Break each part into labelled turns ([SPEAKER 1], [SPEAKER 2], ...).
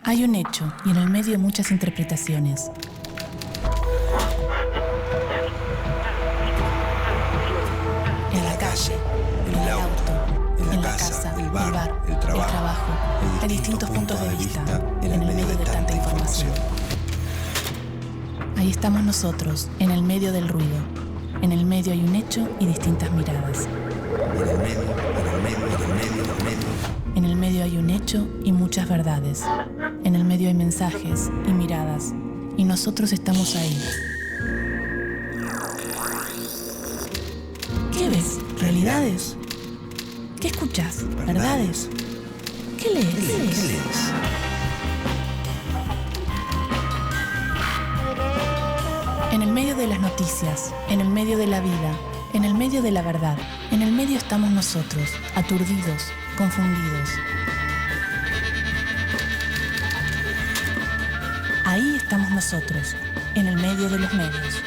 [SPEAKER 1] Hay un hecho y en el medio muchas interpretaciones. En la calle, en el auto, en la casa, el bar, el trabajo. Hay distintos puntos de vista en el medio de tanta información. Ahí estamos nosotros, en el medio del ruido. En el medio hay un hecho y distintas miradas. En el medio hay un hecho y muchas verdades. En el medio hay mensajes y miradas. Y nosotros estamos ahí. ¿Qué ves? ¿Realidades? ¿Qué escuchas? ¿Verdades? ¿Qué lees? En el medio de las noticias, en el medio de la vida, en el medio de la verdad, en el medio estamos nosotros, aturdidos, confundidos. Ahí estamos nosotros, en el medio de los medios.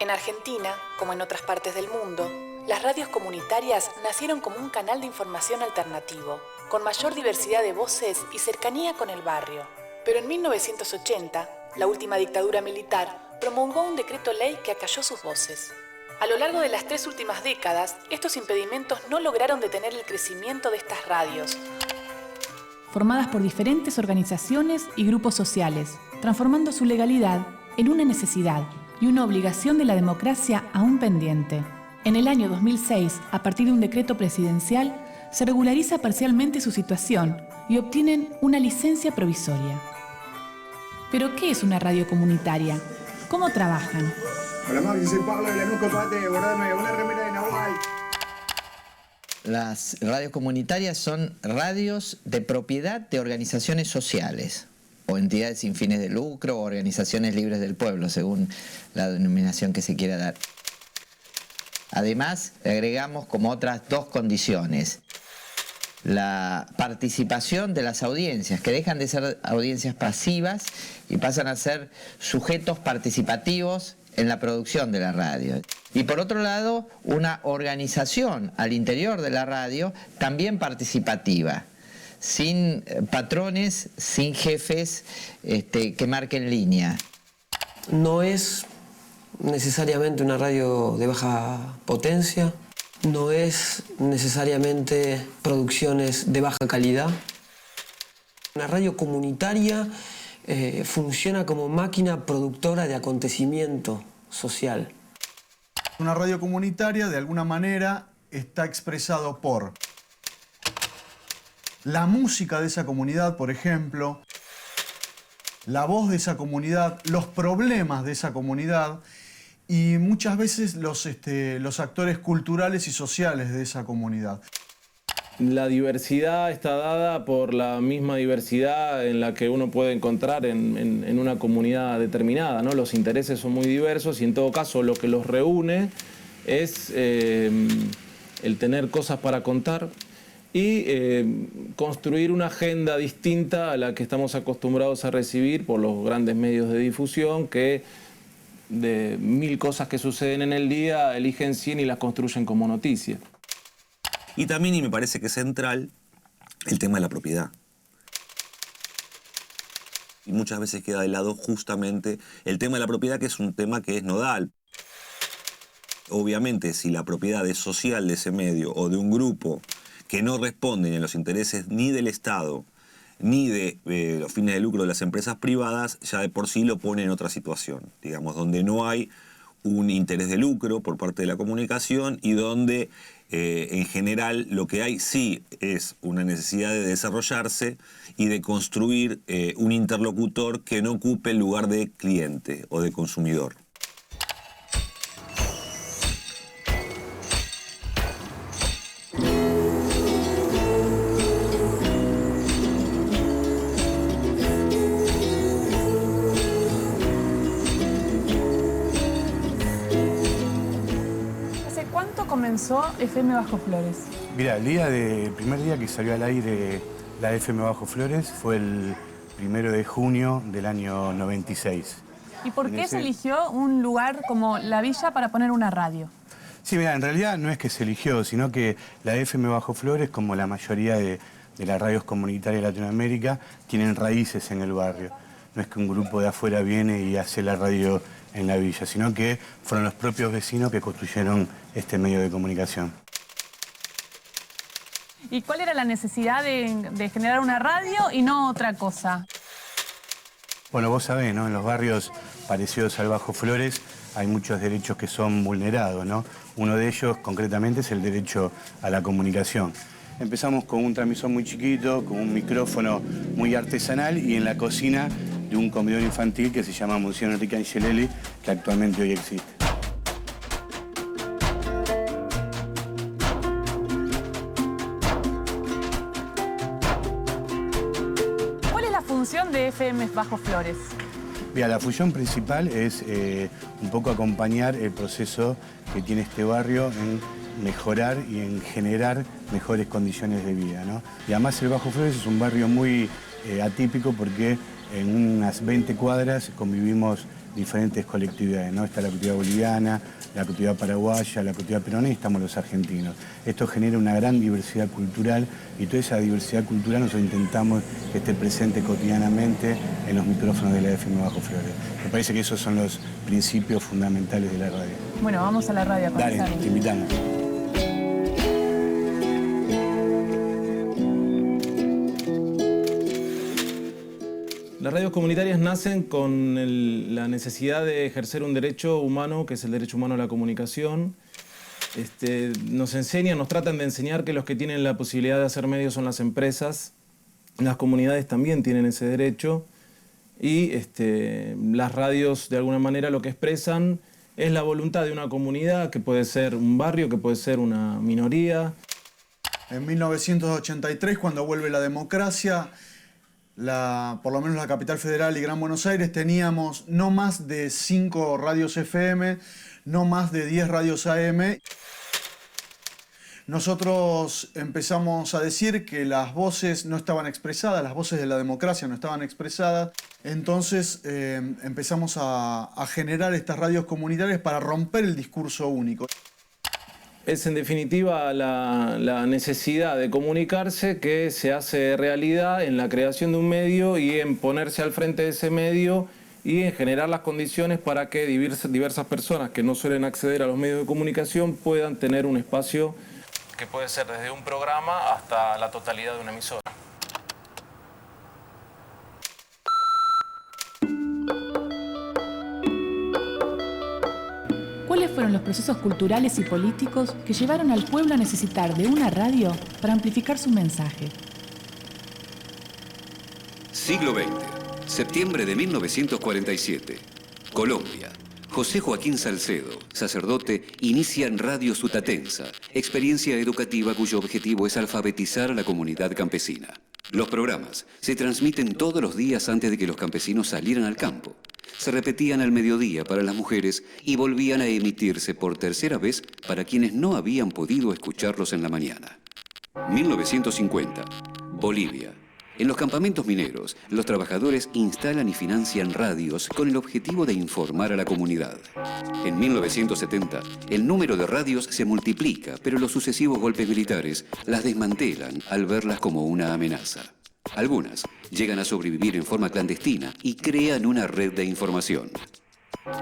[SPEAKER 1] En Argentina, como en otras partes del mundo, las radios comunitarias nacieron como un canal de información alternativo, con mayor diversidad de voces y cercanía con el barrio. Pero en 1980, la última dictadura militar promulgó un decreto ley que acalló sus voces. A lo largo de las 3 últimas décadas, estos impedimentos no lograron detener el crecimiento de estas radios, formadas por diferentes organizaciones y grupos sociales, transformando su legalidad en una necesidad y una obligación de la democracia aún pendiente. En el año 2006, a partir de un decreto presidencial, se regulariza parcialmente su situación y obtienen una licencia provisoria. ¿Pero qué es una radio comunitaria? ¿Cómo trabajan?
[SPEAKER 2] Hola, Mavi, soy Pablo de Lanús, Copate, bordame una remera de Nahuay.
[SPEAKER 3] Las radios comunitarias son radios de propiedad de organizaciones sociales o entidades sin fines de lucro o organizaciones libres del pueblo, según la denominación que se quiera dar. Además, agregamos como otras 2 condiciones. La participación de las audiencias, que dejan de ser audiencias pasivas y pasan a ser sujetos participativos en la producción de la radio. Y por otro lado, una organización al interior de la radio también participativa, sin patrones, sin jefes que marquen línea.
[SPEAKER 4] No es necesariamente una radio de baja potencia, no es necesariamente producciones de baja calidad. Una radio comunitaria funciona como máquina productora de acontecimiento social.
[SPEAKER 5] Una radio comunitaria, de alguna manera, está expresado por la música de esa comunidad, por ejemplo, la voz de esa comunidad, los problemas de esa comunidad y muchas veces los actores culturales y sociales de esa comunidad.
[SPEAKER 6] La diversidad está dada por la misma diversidad en la que uno puede encontrar en una comunidad determinada, ¿no? Los intereses son muy diversos y en todo caso lo que los reúne es el tener cosas para contar y construir una agenda distinta a la que estamos acostumbrados a recibir por los grandes medios de difusión que de 1000 cosas que suceden en el día eligen 100 y las construyen como noticia.
[SPEAKER 7] Y también, y me parece que es central, el tema de la propiedad. Y muchas veces queda de lado justamente el tema de la propiedad, que es un tema que es nodal. Obviamente, si la propiedad es social de ese medio o de un grupo que no responden a los intereses ni del Estado ni de los fines de lucro de las empresas privadas, ya de por sí lo pone en otra situación, digamos, donde no hay un interés de lucro por parte de la comunicación y donde en general lo que hay sí es una necesidad de desarrollarse y de construir un interlocutor que no ocupe el lugar de cliente o de consumidor.
[SPEAKER 8] empezó FM Bajo Flores?
[SPEAKER 9] Mira, el primer día que salió al aire la FM Bajo Flores fue el 1 de junio del año 96.
[SPEAKER 8] ¿Y por qué se eligió un lugar como La Villa para poner una radio?
[SPEAKER 9] Sí, mira, en realidad no es que se eligió, sino que la FM Bajo Flores, como la mayoría de las radios comunitarias de Latinoamérica, tienen raíces en el barrio. No es que un grupo de afuera viene y hace la radio en la villa, sino que fueron los propios vecinos que construyeron este medio de comunicación.
[SPEAKER 8] ¿Y cuál era la necesidad de generar una radio y no otra cosa?
[SPEAKER 9] Bueno, vos sabés, ¿no? En los barrios parecidos al Bajo Flores hay muchos derechos que son vulnerados, ¿no? Uno de ellos, concretamente, es el derecho a la comunicación. Empezamos con un transmisor muy chiquito, con un micrófono muy artesanal y en la cocina de un comedor infantil que se llama Museo Enrique Angelelli, que actualmente hoy existe.
[SPEAKER 8] ¿Cuál es la función de FM Bajo Flores?
[SPEAKER 9] Mira, la función principal es un poco acompañar el proceso que tiene este barrio en mejorar y en generar mejores condiciones de vida, ¿no? Y además el Bajo Flores es un barrio muy atípico porque en unas 20 cuadras convivimos diferentes colectividades, ¿no? Está la colectividad boliviana, la colectividad paraguaya, la colectividad peruana y estamos los argentinos. Esto genera una gran diversidad cultural y toda esa diversidad cultural nosotros intentamos que esté presente cotidianamente en los micrófonos de la FM Bajo Flores. Me parece que esos son los principios fundamentales de la radio.
[SPEAKER 8] Bueno, vamos a la radio a conversar.
[SPEAKER 9] Dale, te invitamos.
[SPEAKER 6] Las radios comunitarias nacen con la necesidad de ejercer un derecho humano, que es el derecho humano a la comunicación. Nos tratan de enseñar que los que tienen la posibilidad de hacer medios son las empresas. Las comunidades también tienen ese derecho. Y las radios, de alguna manera, lo que expresan es la voluntad de una comunidad, que puede ser un barrio, que puede ser una minoría.
[SPEAKER 5] En 1983, cuando vuelve la democracia, por lo menos la capital federal y Gran Buenos Aires, teníamos no más de 5 radios FM, no más de 10 radios AM. Nosotros empezamos a decir que las voces no estaban expresadas, las voces de la democracia no estaban expresadas. Entonces empezamos a generar estas radios comunitarias para romper el discurso único.
[SPEAKER 6] Es en definitiva la necesidad de comunicarse que se hace realidad en la creación de un medio y en ponerse al frente de ese medio y en generar las condiciones para que diversas personas que no suelen acceder a los medios de comunicación puedan tener un espacio que puede ser desde un programa hasta la totalidad de una emisora.
[SPEAKER 1] ¿Cuáles fueron los procesos culturales y políticos que llevaron al pueblo a necesitar de una radio para amplificar su mensaje?
[SPEAKER 10] Siglo XX, septiembre de 1947. Colombia. José Joaquín Salcedo, sacerdote, inicia en Radio Sutatensa, experiencia educativa cuyo objetivo es alfabetizar a la comunidad campesina. Los programas se transmiten todos los días antes de que los campesinos salieran al campo. Se repetían al mediodía para las mujeres y volvían a emitirse por tercera vez para quienes no habían podido escucharlos en la mañana. 1950. Bolivia. En los campamentos mineros, los trabajadores instalan y financian radios con el objetivo de informar a la comunidad. En 1970, el número de radios se multiplica, pero los sucesivos golpes militares las desmantelan al verlas como una amenaza. Algunas llegan a sobrevivir en forma clandestina y crean una red de información.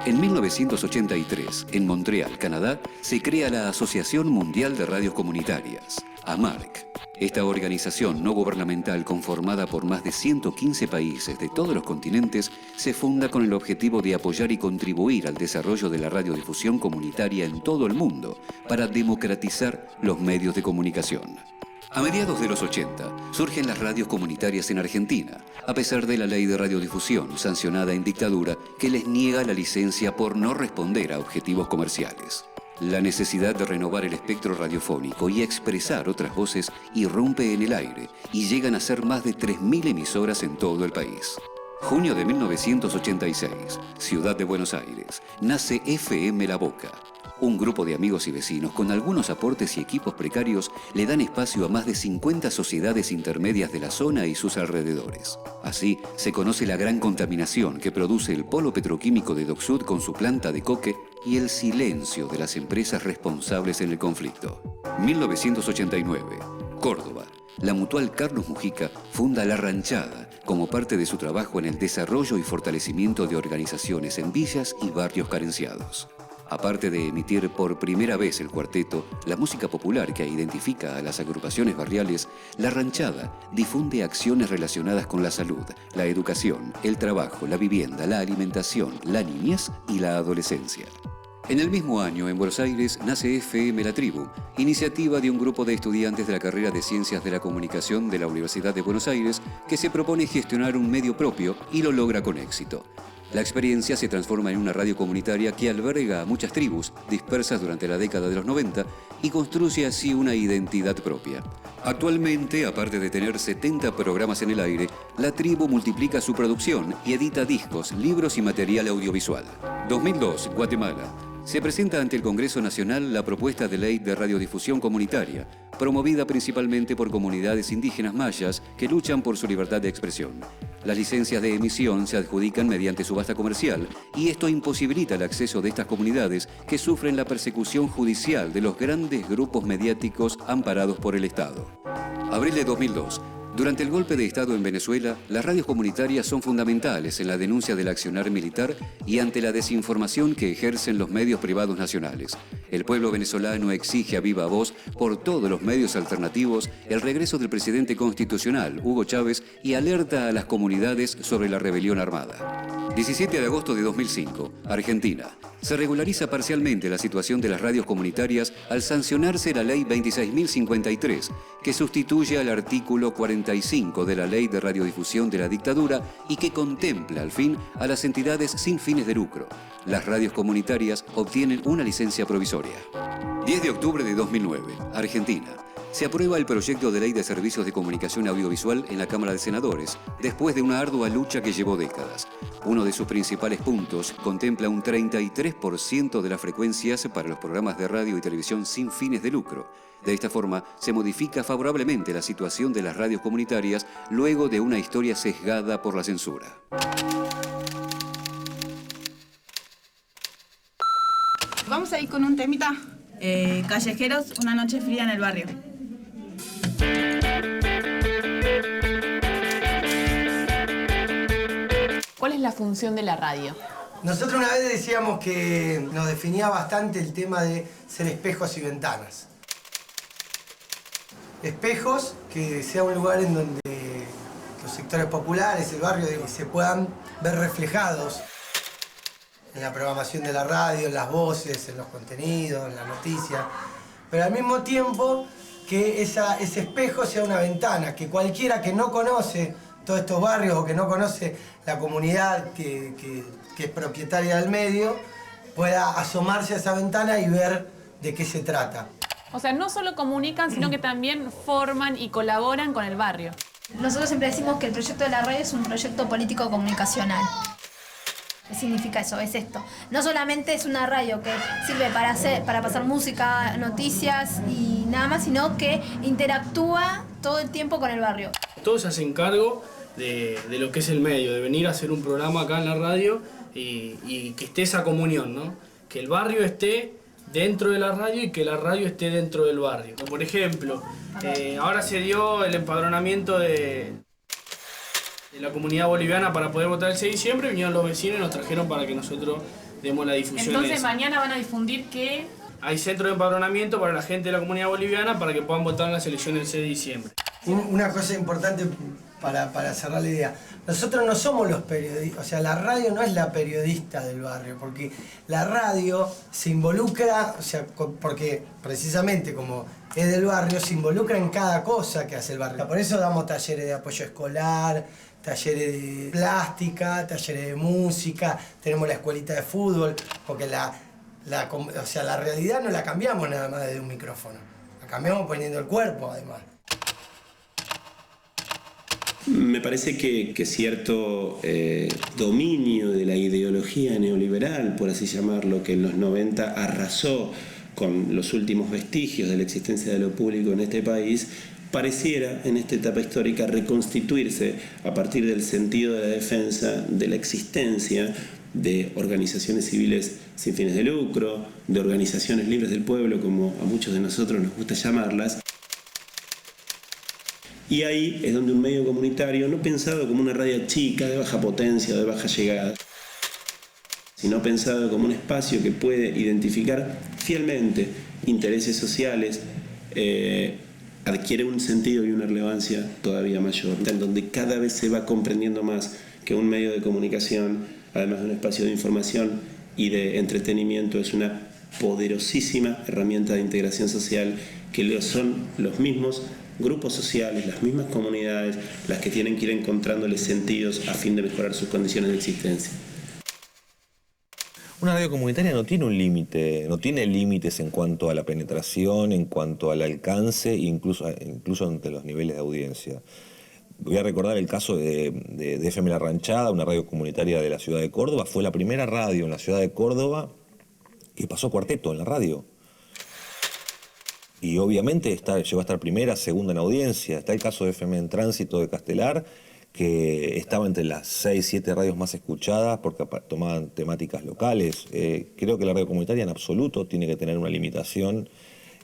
[SPEAKER 10] En 1983, en Montreal, Canadá, se crea la Asociación Mundial de Radios Comunitarias, AMARC. Esta organización no gubernamental conformada por más de 115 países de todos los continentes se funda con el objetivo de apoyar y contribuir al desarrollo de la radiodifusión comunitaria en todo el mundo para democratizar los medios de comunicación. A mediados de los 80 surgen las radios comunitarias en Argentina, a pesar de la ley de radiodifusión sancionada en dictadura que les niega la licencia por no responder a objetivos comerciales. La necesidad de renovar el espectro radiofónico y expresar otras voces irrumpe en el aire y llegan a ser más de 3.000 emisoras en todo el país. Junio de 1986, Ciudad de Buenos Aires. Nace FM La Boca. Un grupo de amigos y vecinos, con algunos aportes y equipos precarios, le dan espacio a más de 50 sociedades intermedias de la zona y sus alrededores. Así, se conoce la gran contaminación que produce el polo petroquímico de Dock Sud con su planta de coque y el silencio de las empresas responsables en el conflicto. 1989, Córdoba. La Mutual Carlos Mujica funda La Ranchada como parte de su trabajo en el desarrollo y fortalecimiento de organizaciones en villas y barrios carenciados. Aparte de emitir por primera vez el cuarteto, la música popular que identifica a las agrupaciones barriales, La Ranchada difunde acciones relacionadas con la salud, la educación, el trabajo, la vivienda, la alimentación, la niñez y la adolescencia. En el mismo año, en Buenos Aires, nace FM La Tribu, iniciativa de un grupo de estudiantes de la carrera de Ciencias de la Comunicación de la Universidad de Buenos Aires que se propone gestionar un medio propio y lo logra con éxito. La experiencia se transforma en una radio comunitaria que alberga a muchas tribus dispersas durante la década de los 90 y construye así una identidad propia. Actualmente, aparte de tener 70 programas en el aire, La Tribu multiplica su producción y edita discos, libros y material audiovisual. 2002, Guatemala. Se presenta ante el Congreso Nacional la propuesta de ley de radiodifusión comunitaria, promovida principalmente por comunidades indígenas mayas que luchan por su libertad de expresión. Las licencias de emisión se adjudican mediante subasta comercial y esto imposibilita el acceso de estas comunidades que sufren la persecución judicial de los grandes grupos mediáticos amparados por el Estado. Abril de 2002. Durante el golpe de Estado en Venezuela, las radios comunitarias son fundamentales en la denuncia del accionar militar y ante la desinformación que ejercen los medios privados nacionales. El pueblo venezolano exige a viva voz, por todos los medios alternativos, el regreso del presidente constitucional, Hugo Chávez, y alerta a las comunidades sobre la rebelión armada. 17 de agosto de 2005, Argentina. Se regulariza parcialmente la situación de las radios comunitarias al sancionarse la Ley 26.053, que sustituye al artículo 45 de la Ley de Radiodifusión de la Dictadura y que contempla, al fin, a las entidades sin fines de lucro. Las radios comunitarias obtienen una licencia provisoria. 10 de octubre de 2009, Argentina. Se aprueba el proyecto de ley de servicios de comunicación audiovisual en la Cámara de Senadores, después de una ardua lucha que llevó décadas. Uno de sus principales puntos contempla un 33% de las frecuencias para los programas de radio y televisión sin fines de lucro. De esta forma, se modifica favorablemente la situación de las radios comunitarias luego de una historia sesgada por la censura.
[SPEAKER 11] Vamos a ir con un temita. Callejeros, una noche fría en el barrio.
[SPEAKER 1] ¿Cuál es la función de la radio?
[SPEAKER 12] Nosotros una vez decíamos que nos definía bastante el tema de ser espejos y ventanas. Espejos, que sea un lugar en donde los sectores populares, el barrio, se puedan ver reflejados en la programación de la radio, en las voces, en los contenidos, en las noticias. Pero al mismo tiempo que ese espejo sea una ventana, que cualquiera que no conoce todos estos barrios o que no conoce la comunidad que es propietaria del medio, pueda asomarse a esa ventana y ver de qué se trata.
[SPEAKER 8] O sea, no solo comunican, sino que también forman y colaboran con el barrio.
[SPEAKER 13] Nosotros siempre decimos que el proyecto de la radio es un proyecto político-comunicacional. ¿Qué significa eso? Es esto. No solamente es una radio que sirve para pasar música, noticias y nada más, sino que interactúa todo el tiempo con el barrio.
[SPEAKER 14] Todos se hacen cargo de lo que es el medio, de venir a hacer un programa acá en la radio y que esté esa comunión, ¿no? Que el barrio esté dentro de la radio y que la radio esté dentro del barrio. Por ejemplo, ahora se dio el empadronamiento de la comunidad boliviana para poder votar el 6 de diciembre, vinieron los vecinos y nos trajeron para que nosotros demos la difusión.
[SPEAKER 8] Entonces mañana van a difundir que
[SPEAKER 14] hay centro de empadronamiento para la gente de la comunidad boliviana para que puedan votar en las elecciones del 6 de diciembre.
[SPEAKER 12] Una cosa importante para cerrar la idea. Nosotros no somos los periodistas, o sea, la radio no es la periodista del barrio, porque la radio se involucra, o sea, porque precisamente como es del barrio, se involucra en cada cosa que hace el barrio. Por eso damos talleres de apoyo escolar, talleres de plástica, talleres de música, tenemos la escuelita de fútbol, porque la realidad no la cambiamos nada más desde un micrófono, la cambiamos poniendo el cuerpo además.
[SPEAKER 15] Me parece que cierto dominio de la ideología neoliberal, por así llamarlo, que en los 90 arrasó con los últimos vestigios de la existencia de lo público en este país, pareciera en esta etapa histórica reconstituirse a partir del sentido de la defensa de la existencia de organizaciones civiles sin fines de lucro, de organizaciones libres del pueblo, como a muchos de nosotros nos gusta llamarlas. Y ahí es donde un medio comunitario, no pensado como una radio chica, de baja potencia o de baja llegada, sino pensado como un espacio que puede identificar fielmente intereses sociales, adquiere un sentido y una relevancia todavía mayor, en donde cada vez se va comprendiendo más que un medio de comunicación, además de un espacio de información y de entretenimiento, es una poderosísima herramienta de integración social, que son los mismos grupos sociales, las mismas comunidades, las que tienen que ir encontrándole sentidos a fin de mejorar sus condiciones de existencia.
[SPEAKER 7] Una radio comunitaria no tiene un límite, no tiene límites en cuanto a la penetración, en cuanto al alcance, incluso entre los niveles de audiencia. Voy a recordar el caso de FM La Ranchada, una radio comunitaria de la ciudad de Córdoba. Fue la primera radio en la ciudad de Córdoba que pasó cuarteto en la radio. Y obviamente llegó a estar primera, segunda en audiencia. Está el caso de FM en Tránsito de Castelar, que estaba entre las 6, 7 radios más escuchadas porque tomaban temáticas locales. Creo que la radio comunitaria en absoluto tiene que tener una limitación,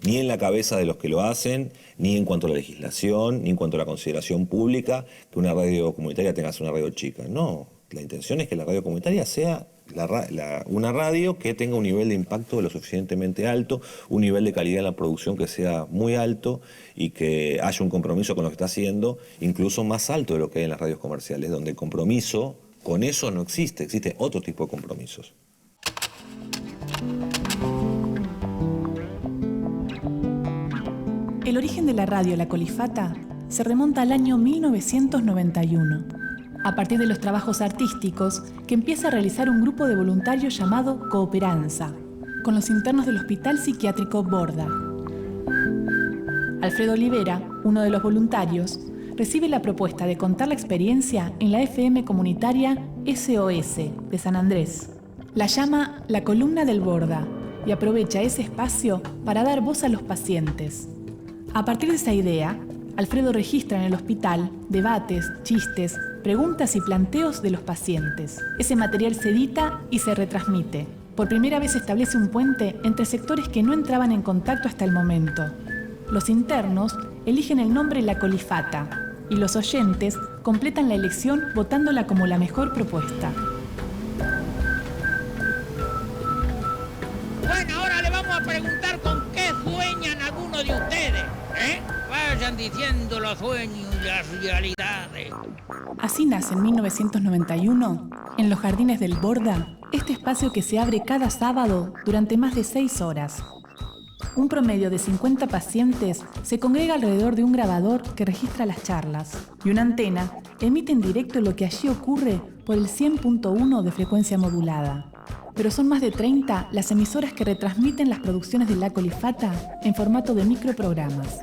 [SPEAKER 7] ni en la cabeza de los que lo hacen, ni en cuanto a la legislación, ni en cuanto a la consideración pública, que una radio comunitaria tenga que ser una radio chica. No, la intención es que la radio comunitaria sea una radio que tenga un nivel de impacto lo suficientemente alto, un nivel de calidad en la producción que sea muy alto y que haya un compromiso con lo que está haciendo, incluso más alto de lo que hay en las radios comerciales, donde el compromiso con eso no existe, existe otro tipo de compromisos.
[SPEAKER 1] El origen de la radio La Colifata se remonta al año 1991. A partir de los trabajos artísticos que empieza a realizar un grupo de voluntarios llamado Cooperanza, con los internos del Hospital Psiquiátrico Borda. Alfredo Olivera, uno de los voluntarios, recibe la propuesta de contar la experiencia en la FM comunitaria SOS de San Andrés. La llama La Columna del Borda y aprovecha ese espacio para dar voz a los pacientes. A partir de esa idea, Alfredo registra en el hospital debates, chistes, preguntas y planteos de los pacientes. Ese material se edita y se retransmite. Por primera vez se establece un puente entre sectores que no entraban en contacto hasta el momento. Los internos eligen el nombre La Colifata y los oyentes completan la elección votándola como la mejor propuesta.
[SPEAKER 16] Bueno, ahora le vamos a preguntar con qué sueñan algunos de ustedes, ¿eh? Vayan diciendo los sueños y las realidades.
[SPEAKER 1] Así nace en 1991, en los jardines del Borda, este espacio que se abre cada sábado durante más de 6 horas. Un promedio de 50 pacientes se congrega alrededor de un grabador que registra las charlas y una antena emite en directo lo que allí ocurre por el 100.1 de frecuencia modulada. Pero son más de 30 las emisoras que retransmiten las producciones de La Colifata en formato de microprogramas.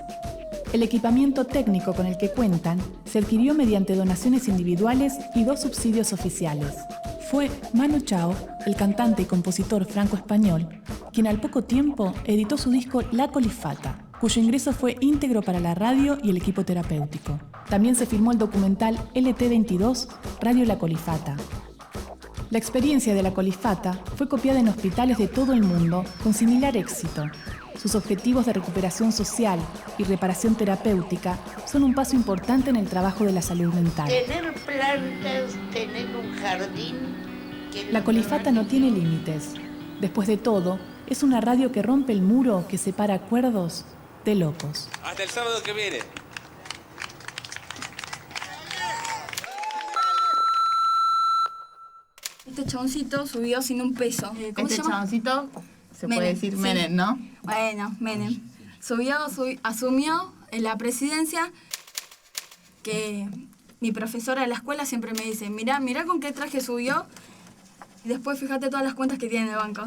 [SPEAKER 1] El equipamiento técnico con el que cuentan se adquirió mediante donaciones individuales y 2 subsidios oficiales. Fue Manu Chao, el cantante y compositor franco-español, quien al poco tiempo editó su disco La Colifata, cuyo ingreso fue íntegro para la radio y el equipo terapéutico. También se filmó el documental LT22, Radio La Colifata. La experiencia de La Colifata fue copiada en hospitales de todo el mundo con similar éxito. Sus objetivos de recuperación social y reparación terapéutica son un paso importante en el trabajo de la salud mental.
[SPEAKER 16] Tener plantas, tener un jardín.
[SPEAKER 1] La Colifata no tiene límites. Después de todo, es una radio que rompe el muro que separa cuerdos de locos.
[SPEAKER 17] Hasta el sábado que viene.
[SPEAKER 11] Este chaboncito subió sin un peso. ¿Cómo se llama?
[SPEAKER 18] Chaboncito se puede decir
[SPEAKER 11] sí.
[SPEAKER 18] Menem, ¿no?
[SPEAKER 11] Bueno, Menem. Asumió en la presidencia, que mi profesora de la escuela siempre me dice, mirá con qué traje subió y después fíjate todas las cuentas que tiene en el banco.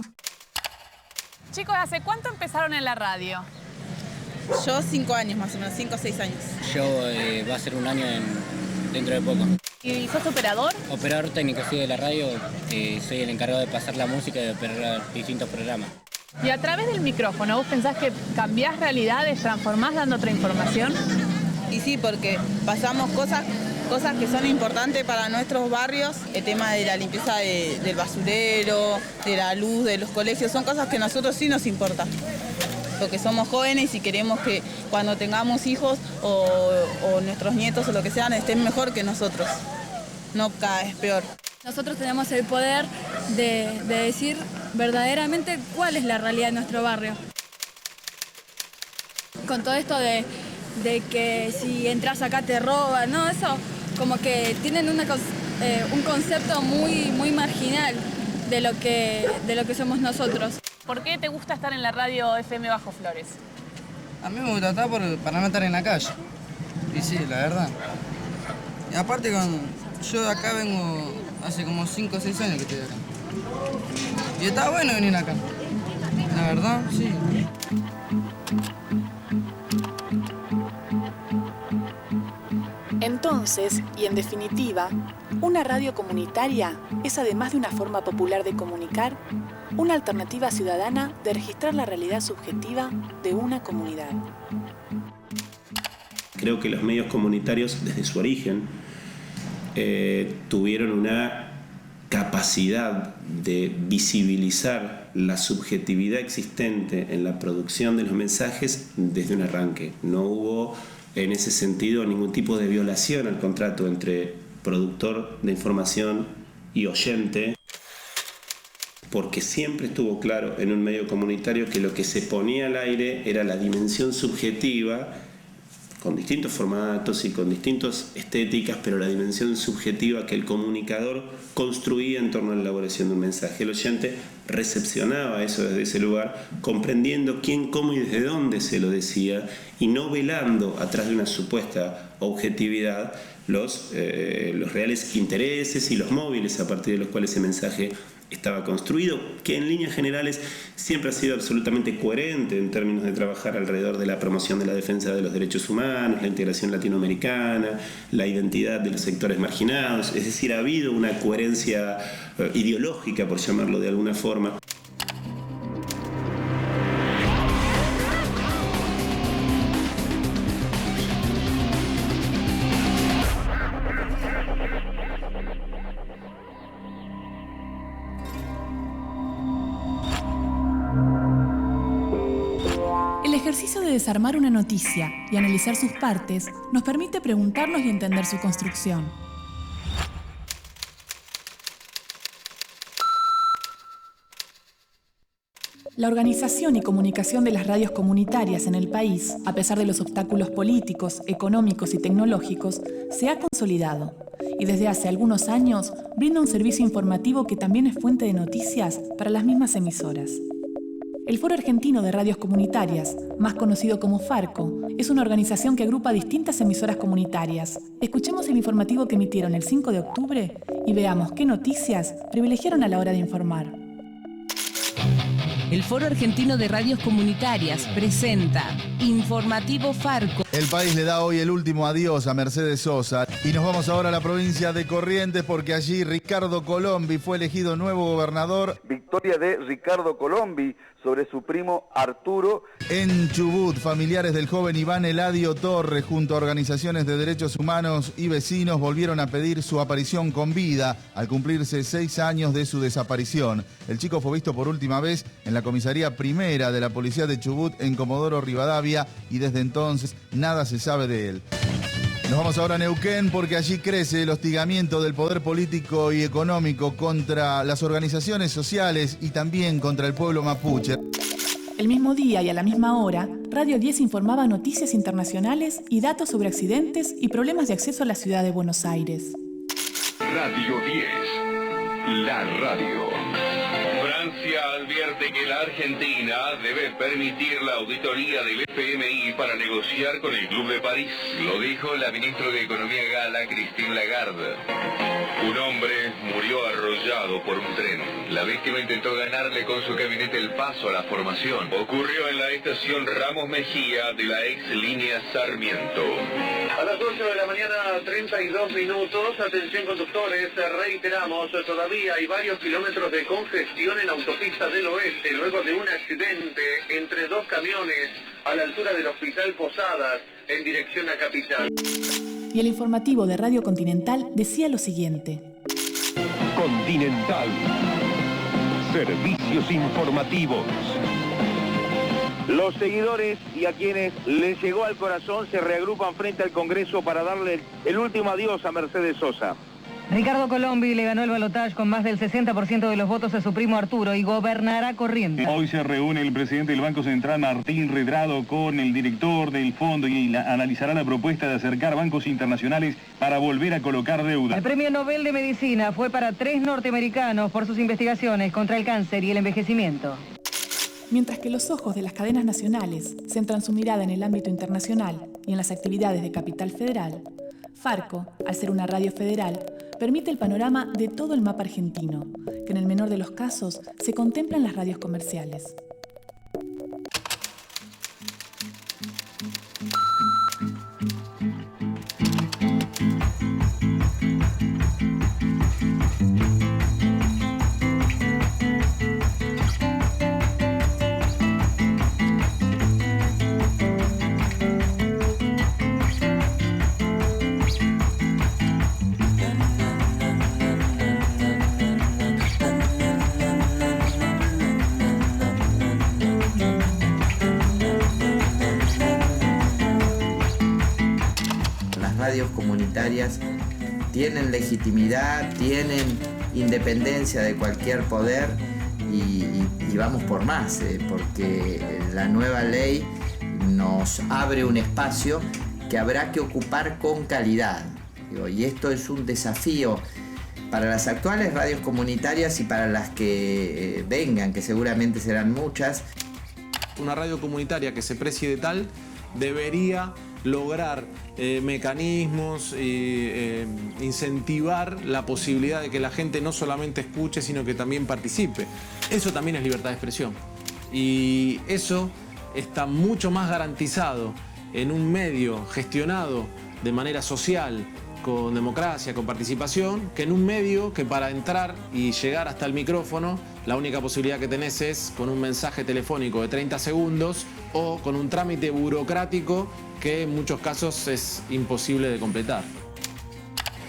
[SPEAKER 8] Chicos, ¿hace cuánto empezaron en la radio?
[SPEAKER 18] Yo 5 años más o menos, 5 o 6 años.
[SPEAKER 19] Yo va a ser un año
[SPEAKER 17] dentro de poco.
[SPEAKER 8] ¿Y sos operador?
[SPEAKER 17] Operador técnico, sí, de la radio. Soy el encargado de pasar la música y de operar distintos programas.
[SPEAKER 8] Y a través del micrófono, ¿vos pensás que cambiás realidades, transformás dando otra información?
[SPEAKER 19] Y sí, porque pasamos cosas que son importantes para nuestros barrios. El tema de la limpieza del basurero, de la luz, de los colegios, son cosas que a nosotros sí nos importan. Porque somos jóvenes y queremos que cuando tengamos hijos o nuestros nietos o lo que sean estén mejor que nosotros, no cada vez peor.
[SPEAKER 20] Nosotros tenemos el poder de decir verdaderamente cuál es la realidad de nuestro barrio. Con todo esto de que si entras acá te roban, ¿no? Eso como que tienen un concepto muy marginal de lo que somos nosotros.
[SPEAKER 8] ¿Por qué te gusta estar en la radio FM Bajo Flores?
[SPEAKER 21] A mí me gusta estar para no estar en la calle. Y sí, la verdad. Y aparte, yo de acá vengo hace como 5 o 6 años que estoy acá. Y está bueno venir acá. La verdad, sí.
[SPEAKER 1] Entonces, y en definitiva, una radio comunitaria es, además de una forma popular de comunicar, una alternativa ciudadana de registrar la realidad subjetiva de una comunidad.
[SPEAKER 15] Creo que los medios comunitarios, desde su origen, tuvieron una capacidad de visibilizar la subjetividad existente en la producción de los mensajes desde un arranque. No hubo en ese sentido ningún tipo de violación al contrato entre productor de información y oyente, porque siempre estuvo claro en un medio comunitario que lo que se ponía al aire era la dimensión subjetiva, con distintos formatos y con distintas estéticas, pero la dimensión subjetiva que el comunicador construía en torno a la elaboración de un mensaje. El oyente recepcionaba eso desde ese lugar, comprendiendo quién, cómo y desde dónde se lo decía, y no velando atrás de una supuesta objetividad los reales intereses y los móviles a partir de los cuales ese mensaje estaba construido, que en líneas generales siempre ha sido absolutamente coherente en términos de trabajar alrededor de la promoción de la defensa de los derechos humanos, la integración latinoamericana, la identidad de los sectores marginados. Es decir, ha habido una coherencia ideológica, por llamarlo de alguna forma.
[SPEAKER 1] El ejercicio de desarmar una noticia y analizar sus partes nos permite preguntarnos y entender su construcción. La organización y comunicación de las radios comunitarias en el país, a pesar de los obstáculos políticos, económicos y tecnológicos, se ha consolidado y desde hace algunos años brinda un servicio informativo que también es fuente de noticias para las mismas emisoras. El Foro Argentino de Radios Comunitarias, más conocido como FARCO, es una organización que agrupa distintas emisoras comunitarias. Escuchemos el informativo que emitieron el 5 de octubre y veamos qué noticias privilegiaron a la hora de informar.
[SPEAKER 22] El Foro Argentino de Radios Comunitarias presenta Informativo Farco.
[SPEAKER 23] El país le da hoy el último adiós a Mercedes Sosa y nos vamos ahora a la provincia de Corrientes porque allí Ricardo Colombi fue elegido nuevo gobernador.
[SPEAKER 24] Victoria de Ricardo Colombi sobre su primo Arturo.
[SPEAKER 23] En Chubut, familiares del joven Iván Eladio Torres junto a organizaciones de derechos humanos y vecinos volvieron a pedir su aparición con vida al cumplirse 6 años de su desaparición. El chico fue visto por última vez en la comisaría primera de la policía de Chubut en Comodoro Rivadavia y desde entonces nada se sabe de él. Nos vamos ahora a Neuquén porque allí crece el hostigamiento del poder político y económico contra las organizaciones sociales y también contra el pueblo mapuche.
[SPEAKER 1] El mismo día y a la misma hora, Radio 10 informaba noticias internacionales y datos sobre accidentes y problemas de acceso a la ciudad de Buenos Aires.
[SPEAKER 25] Radio 10, la radio.
[SPEAKER 26] Francia
[SPEAKER 2] advierte que la Argentina debe permitir la auditoría del FMI para negociar con el Club de París. Lo dijo la ministra de Economía gala, Christine Lagarde. Un hombre murió arrollado por un tren. La víctima intentó ganarle con su camioneta el paso a la formación. Ocurrió en la estación Ramos Mejía de la ex línea Sarmiento.
[SPEAKER 3] A las 8 de la mañana, 32 minutos. Atención conductores, reiteramos, todavía hay varios kilómetros de congestión en autopista del oeste, luego de un accidente entre dos camiones a la altura del Hospital Posadas, en dirección a Capital.
[SPEAKER 1] Y el informativo de Radio Continental decía lo siguiente.
[SPEAKER 4] Continental. Servicios informativos.
[SPEAKER 24] Los seguidores y a quienes les llegó al corazón se reagrupan frente al Congreso para darle el último adiós a Mercedes Sosa.
[SPEAKER 9] Ricardo Colombi le ganó el balotaje con más del 60% de los votos a su primo Arturo y gobernará Corrientes.
[SPEAKER 25] Hoy se reúne el presidente del Banco Central, Martín Redrado, con el director del fondo y analizará la propuesta de acercar bancos internacionales para volver a colocar deuda.
[SPEAKER 9] El premio Nobel de Medicina fue para 3 norteamericanos por sus investigaciones contra el cáncer y el envejecimiento.
[SPEAKER 1] Mientras que los ojos de las cadenas nacionales centran su mirada en el ámbito internacional y en las actividades de Capital Federal, Farco, al ser una radio federal, permite el panorama de todo el mapa argentino, que en el menor de los casos se contempla en las radios comerciales.
[SPEAKER 26] Comunitarias tienen legitimidad, tienen independencia de cualquier poder y vamos por más, porque la nueva ley nos abre un espacio que habrá que ocupar con calidad. Y esto es un desafío para las actuales radios comunitarias y para las que vengan, que seguramente serán muchas.
[SPEAKER 6] Una radio comunitaria que se precie de tal debería lograr mecanismos, incentivar la posibilidad de que la gente no solamente escuche, sino que también participe. Eso también es libertad de expresión. Y eso está mucho más garantizado en un medio gestionado de manera social, con democracia, con participación, que en un medio que para entrar y llegar hasta el micrófono, la única posibilidad que tenés es con un mensaje telefónico de 30 segundos o con un trámite burocrático que en muchos casos es imposible de completar.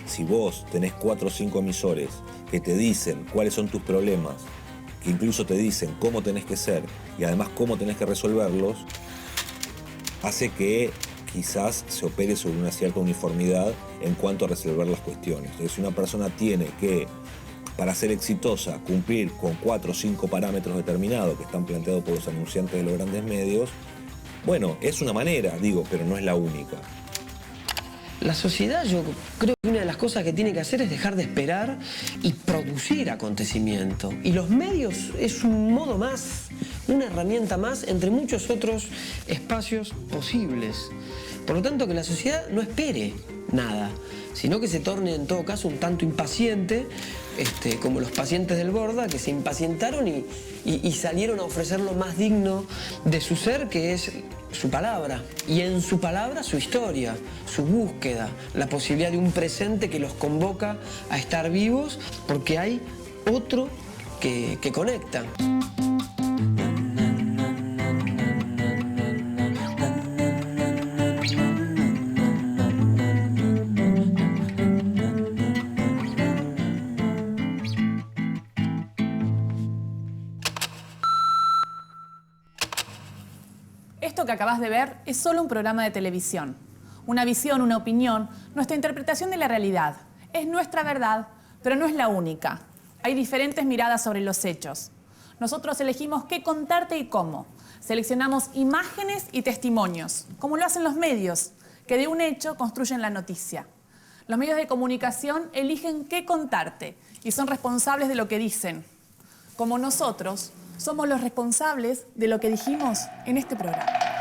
[SPEAKER 7] Si vos tenés 4 o 5 emisores que te dicen cuáles son tus problemas, que incluso te dicen cómo tenés que ser y además cómo tenés que resolverlos, hace que quizás se opere sobre una cierta uniformidad en cuanto a resolver las cuestiones. Entonces, si una persona tiene que, para ser exitosa, cumplir con 4 o 5 parámetros determinados que están planteados por los anunciantes de los grandes medios, bueno, es una manera, digo, pero no es la única.
[SPEAKER 27] La sociedad, yo creo que una de las cosas que tiene que hacer es dejar de esperar y producir acontecimiento. Y los medios es un modo más, una herramienta más entre muchos otros espacios posibles. Por lo tanto, que la sociedad no espere nada, sino que se torne en todo caso un tanto impaciente, como los pacientes del Borda, que se impacientaron y salieron a ofrecer lo más digno de su ser, que es su palabra. Y en su palabra su historia, su búsqueda, la posibilidad de un presente que los convoca a estar vivos, porque hay otro que conecta.
[SPEAKER 1] Esto que acabas de ver es solo un programa de televisión. Una visión, una opinión, nuestra interpretación de la realidad. Es nuestra verdad, pero no es la única. Hay diferentes miradas sobre los hechos. Nosotros elegimos qué contarte y cómo. Seleccionamos imágenes y testimonios, como lo hacen los medios, que de un hecho construyen la noticia. Los medios de comunicación eligen qué contarte y son responsables de lo que dicen. Como nosotros, somos los responsables de lo que dijimos en este programa.